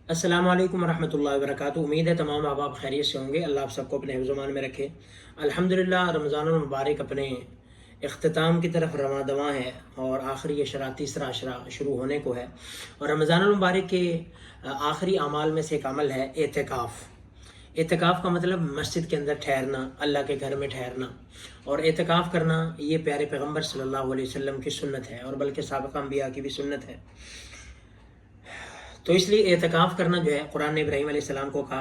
अस्सलाम वालेकुम वरहमतुल्लाहि वबरकातुहू। उम्मीद है तमाम आप खैरियत से होंगे। अल्लाह आप सबको अपने हिफ्ज़-ओ-मान में रखे। अल्हम्दुलिल्लाह, रमज़ानुल मुबारक अपने इख्तिताम की तरफ रवां दवां है और आखिरी अशरा, तीसरा अशरा शुरू होने को है। और रमज़ानुल मुबारक के आखिरी अमाल में से एक अमल है एतिकाफ़। एतिकाफ़ का मतलब मस्जिद के अंदर ठहरना, अल्लाह के घर में ठहरना। और एतिकाफ़ करना ये प्यारे पैगम्बर सल्लल्लाहु अलैहि वसल्लम की सुन्नत है और बल्कि साबिक़ अंबिया की भी सुन्नत है। तो इसलिए एतकाफ़ करना जो है, कुरान ने इब्राहीम अलैहिस्सलाम को कहा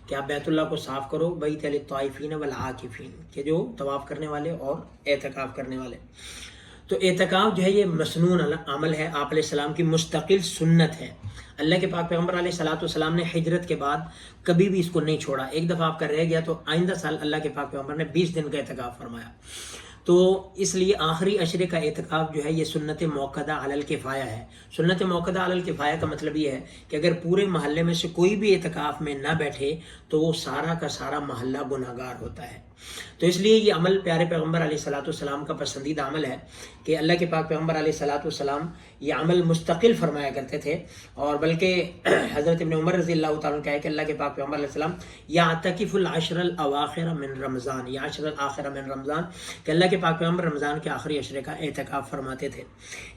कि आप बैतुल्लाह को साफ़ करो, बैत लित्ताइफ़ीन वल आकिफ़ीन, कि जो तवाफ़ करने वाले और एतकाफ़ करने वाले। तो एतकाफ़ जो है ये मसनून अमल है, आप अलैहिस्सलाम की मुस्तकिल सुन्नत है। अल्लाह के पाक पैगम्बर अलैहिस्सलाम ने हिजरत के बाद कभी भी इसको नहीं छोड़ा। एक दफ़ा आपका रह गया तो आइंदा साल अल्लाह के पाक पैगम्बर ने 20 दिन का एतकाफ़ फरमाया। तो इसलिए आखिरी अशरे का एतकाफ़ जो है ये सुन्नत मौक़दा अलल किफ़ाया है। सुन्नत मौक़दा अलल किफ़ाया का मतलब ये है कि अगर पूरे महल्ले में से कोई भी एतकाफ़ में ना बैठे तो वो सारा का सारा महल्ला गुनहगार होता है। तो इसलिए ये अमल प्यारे पैगम्बर अलैहिस्सलाम का पसंदीदा अमल है कि अल्लाह के पाक पैगम्बर अलैहिस्सलाम ये अमल मुस्तकिल फरमाया करते थे। और बल्कि हज़रत इब्न उमर रज़ियल्लाहु ताला अन्हु कहा कि अल्लाह के पाक पैगम्बर अलैहिस्सलाम यातकिफ़ुल अशरल अवाखिर मिन रमज़ान, या अशरल आखिर मिन रमज़ान, कि अल्लाह के पाक पैगम्बर रमज़ान के आखिरी अशरे का एतकाफ़ फरमाते थे।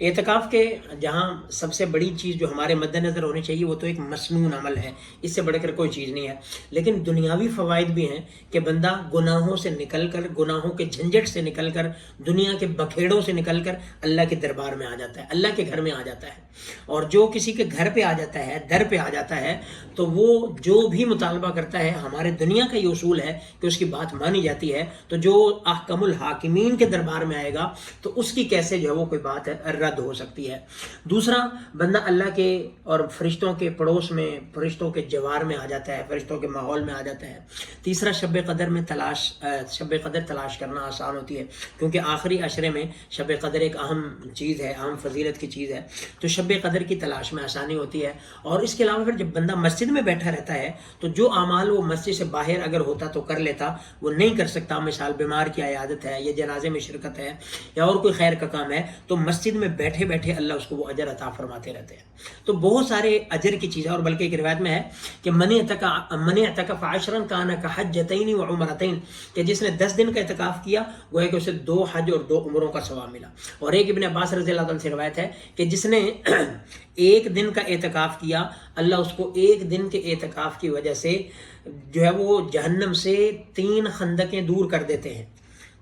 एतकाफ़ के जहाँ सबसे बड़ी चीज़ जो हमारे मद्देनज़र होनी चाहिए वो तो एक मसनून अमल है, इससे बढ़कर कोई चीज़ नहीं है। लेकिन दुनियावी फ़वाइद भी हैं कि बंदा गुनाहों से निकलकर, गुनाहों के झंझट से निकलकर, दुनिया के बखेड़ों से निकलकर अल्लाह के दरबार में आ जाता है, अल्लाह के घर में आ जाता है। और जो किसी के घर पे आ जाता है, दर पे आ जाता है, तो वो जो भी मुतालबा करता है, हमारे दुनिया का ये उसूल है कि उसकी बात मानी जाती है। तो जो अहकमुल हाकिमीन के दरबार में आएगा तो उसकी कैसे जो है वो कोई बात रद्द हो सकती है। दूसरा, बंदा अल्लाह के और फरिश्तों के पड़ोस में, फरिश्तों के जवार में आ जाता है, फरिश्तों के माहौल में आ जाता है। तीसरा, शब कदर में शब कदर तलाश करना आसान होती है, क्योंकि आखिरी अशरे में शब कदर एक अहम चीज़ है, अहम फजीलत की चीज़ है। तो शब कदर की तलाश में आसानी होती है। और इसके अलावा फिर जब बंदा मस्जिद में बैठा रहता है तो जो अमाल वो मस्जिद से बाहर अगर होता तो कर लेता, वो नहीं कर सकता। मिसाल बीमार की आयादत है, या जनाजे में शिरकत है, या और कोई खैर का काम है, तो मस्जिद में बैठे बैठे अल्लाह उसको वो अजर अता फरमाते रहते हैं। तो बहुत सारे अजर की चीज़ है। और बल्कि एक रिवायत में है कि मन अतकफ़ अशरन काना का हज्जतैन व उमरतैन, कि जिसने 10 दिन का इतकाफ़ किया वो है कि उसे 2 हज और 2 उम्रों का सवाब मिला। और एक इब्न अब्बास रज़ियल्लाहु अन्हु से रिवायत है कि जिसने एक दिन का एतकाफ़ किया, अल्लाह उसको एक दिन के एतकाफ़ की वजह से जो है वो जहन्नम से 3 खंदकें दूर कर देते हैं,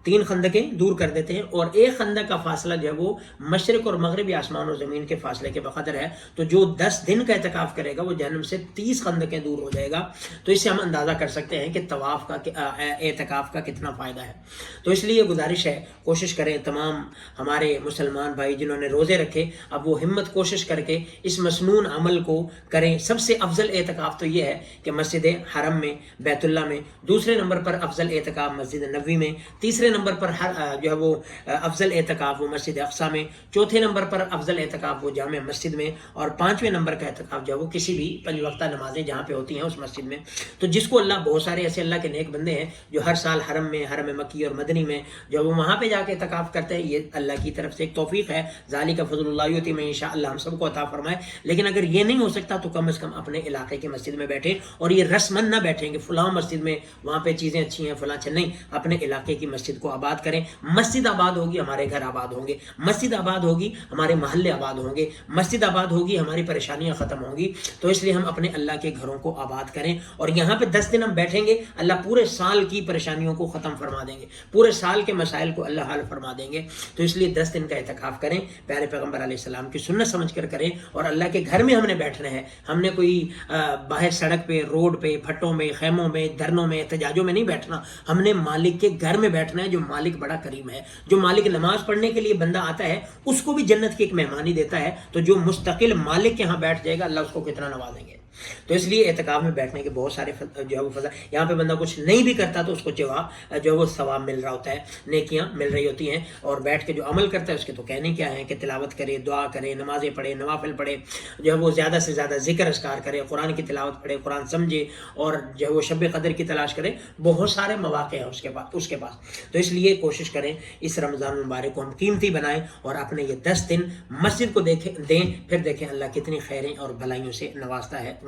3 खंदकें दूर कर देते हैं। और एक खंदक का फासला जो है वो मशरिक और मगरबी आसमान और ज़मीन के फासले के बक़दर है। तो जो 10 दिन का एतकाफ़ करेगा वो जहन्नम से 30 खंदकें दूर हो जाएगा। तो इससे हम अंदाज़ा कर सकते हैं कि तवाफ़ का, एतकाफ़ का कितना फ़ायदा है। तो इसलिए गुजारिश है, कोशिश करें तमाम हमारे मुसलमान भाई जिन्होंने रोज़े रखे, अब वो हिम्मत कोशिश करके इस मसनून अमल को करें। सबसे अफजल एतकाफ़ तो ये है कि मस्जिद हरम में, बैतुल्लाह में। दूसरे नंबर पर अफजल एतकाफ़ मस्जिद नबवी में। तीसरे नंबर पर जो है वो अफजल एतकाफ़ वो मस्जिद अक़सा में। चौथे नंबर पर अफजल एतकाफ़ वो जामे मस्जिद में। और 5वें नंबर का एतकाफ़ जो है वो किसी भी 5 वक्ता नमाजें जहाँ पे होती हैं उस मस्जिद में। तो जिसको अल्लाह, बहुत सारे ऐसे अल्लाह के नेक बंदे हैं जो हर साल हरम मक्की और मदनी में जो वो वहाँ पे जाके एतकाफ़ करते हैं। ये अल्लाह की तरफ से एक तौफ़ीक़ है, ज़ालिका फ़ज़लुल्लाह युती मन यशा, अल्लाह हम सबको अता फरमाए। लेकिन अगर ये नहीं हो सकता तो कम से कम अपने इलाके की मस्जिद में बैठे। और ये रस्मन ना बैठेंगे फ़लाँ मस्जिद में, वहाँ पे चीज़ें अच्छी हैं, फ़लाँ नहीं, अपने इलाके की मस्जिद को आबाद करें। मस्जिद आबाद होगी, हमारे घर आबाद होंगे। मस्जिद आबाद होगी, हमारे महल्ले आबाद होंगे। मस्जिद आबाद होगी, हमारी परेशानियां ख़त्म होंगी। तो इसलिए हम अपने अल्लाह के घरों को आबाद करें। और यहाँ पे 10 दिन हम बैठेंगे, अल्लाह पूरे साल की परेशानियों को ख़त्म फरमा देंगे, पूरे साल के मसाइल को अल्लाह हल फरमा देंगे। तो इसलिए 10 दिन का एतकाफ़ करें, प्यारे पैगम्बर अलैहिस्सलाम की सुन्नत समझ कर करें। और अल्लाह के घर में हमने बैठना है, हमने कोई बाहर सड़क पे, रोड पे, फट्टों में, खैमों में, धरनों में, एहतजाजों में नहीं बैठना। हमने मालिक के घर में बैठना है, जो मालिक बड़ा करीम है। जो मालिक नमाज पढ़ने के लिए बंदा आता है उसको भी जन्नत की एक मेहमानी देता है। तो जो मुस्तकिल मालिक के यहाँ बैठ जाएगा, अल्लाह उसको कितना नवाजेंगे। तो इसलिए एतकाफ़ में बैठने के बहुत सारे जो है वो फज़ा, यहाँ पे बंदा कुछ नहीं भी करता तो उसको जो है वो सवाब मिल रहा होता है, नेकियां मिल रही होती हैं। और बैठ के जो अमल करता है उसके तो कहने क्या है कि तिलावत करे, दुआ करे, नमाज़ें पढ़े, नवाफिल पढ़े, जो है वो ज़्यादा से ज़्यादा ज़िक्र अस्कार करे, कुरान की तिलावत पढ़े, कुरान समझे, और जो है वो शब कदर की तलाश करे। बहुत सारे मौक़े हैं उसके पास। तो इसलिए कोशिश करें इस रमज़ान मुबारक को हम कीमती बनाएं और अपने ये 10 दिन मस्जिद को दें, फिर देखें अल्लाह कितनी खैरें और भलाइयों से नवाजता है।